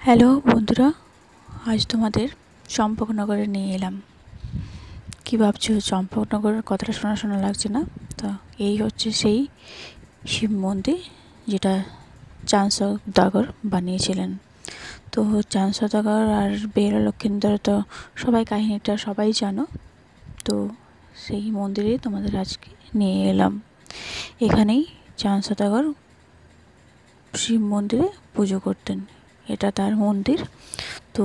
Hello বন্ধুরা, আজ তোমাদের চম্পকনগরে নিয়ে এলাম। কী ভাবছো, চম্পকনগরের কথাটা শোনা শোনা লাগছে না? তো এই হচ্ছে সেই শিব মন্দির যেটা চাঁদ সওদাগর বানিয়েছিলেন। তো চাঁদ সওদাগর আর বেহুলা লক্ষীন্দর তো সবাই কাহিনীটা সবাই জানো। তো সেই মন্দিরেই তোমাদের আজকে নিয়ে এলাম। এখানেই চাঁদ সওদাগর শিব মন্দিরে পুজো করতেন। এটা তার মন্দির। তো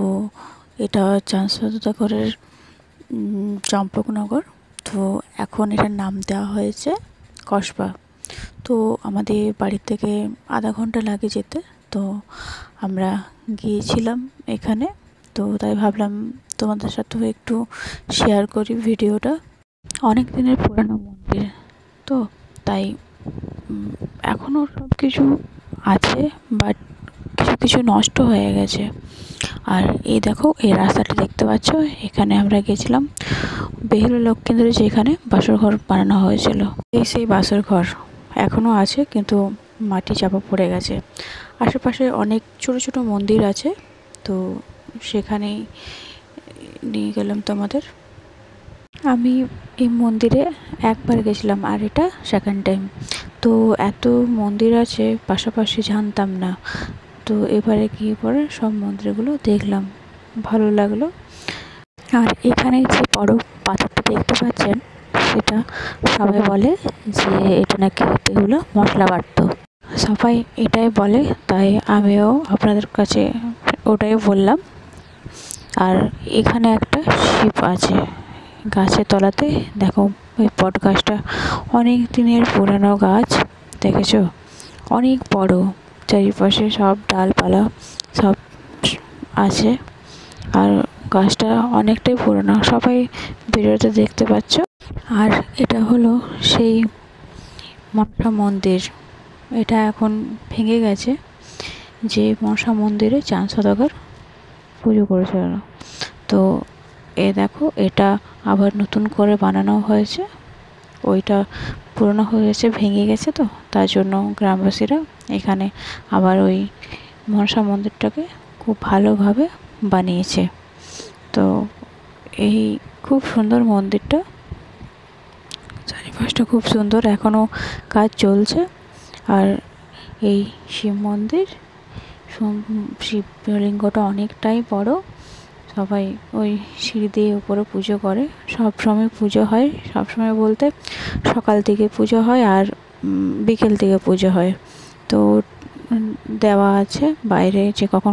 এটা চাঁদ সওদাগরের চম্পকনগর। তো এখন এটার নাম দেওয়া হয়েছে কসবা। তো আমাদের বাড়ি থেকে আধা ঘন্টা লাগে যেতে। তো আমরা গিয়েছিলাম এখানে। তো তাই ভাবলাম তোমাদের সাথেও একটু শেয়ার করি ভিডিওটা। অনেক দিনের পুরানো মন্দির, তো তাই এখনও সব কিছু আছে, বাট কিছু কিছু নষ্ট হয়ে গেছে। আর এই দেখো, এই রাস্তাটা দেখতে পাচ্ছ, এখানে আমরা গেছিলাম বেহুলা লক্ষীন্দরের যেখানে বাসর ঘর বানানো হয়েছিল। এই সেই বাসর ঘর এখনও আছে, কিন্তু মাটি চাপা পড়ে গেছে। আশেপাশে অনেক ছোট ছোট মন্দির আছে, তো সেখানেই নিয়ে গেলাম তোমাদের। আমি এই মন্দিরে একবার গেছিলাম, আর এটা সেকেন্ড টাইম। তো এত মন্দির আছে পাশাপাশি জানতাম না। তো এবারে গিয়ে পরে সব মন্দিরগুলো দেখলাম, ভালো লাগলো। আর এখানে যে বড় পাথরটা দেখতে পাচ্ছেন, সেটা সবাই বলে যে এটা নাকি বেহুলা মশলা বাটতো। সবাই এটাই বলে, তাই আমিও আপনাদের কাছে ওটাই বললাম। আর এখানে একটা শিব আছে গাছের তলাতে। দেখো, ওই বট গাছটা অনেক দিনের পুরানো গাছ, দেখেছো? অনেক বড়, চারিপাশে সব ডালপালা সব আছে। আর গাছটা অনেকটাই পুরনো, সবাই ভিডিওতে দেখতে পাচ্ছ। আর এটা হলো সেই মনসা মন্দির। এটা এখন ভেঙে গেছে, যে মনসা মন্দিরে চাঁদ সওদাগর পুজো করেছিল। তো দেখো, এটা আবার নতুন করে বানানো হয়েছে। ওইটা পুরনো হয়ে গেছে, ভেঙে গেছে, তো তার জন্য গ্রামবাসীরা এখানে আবার ওই মনসা মন্দিরটাকে খুব ভালোভাবে বানিয়েছে। তো এই খুব সুন্দর মন্দিরটা, চারিপাশটা খুব সুন্দর, এখনও কাজ চলছে। আর এই শিব মন্দির, শিবলিঙ্গটা অনেকটাই বড়। সবাই ওই সিঁড়ি দিয়ে উপরে পুজো করে। সব সময় পুজো হয়, সব সময় বলতে সকাল থেকে পুজো হয় আর বিকেল থেকে পুজো হয়। তো দেওয়া আছে বাইরে যে কখন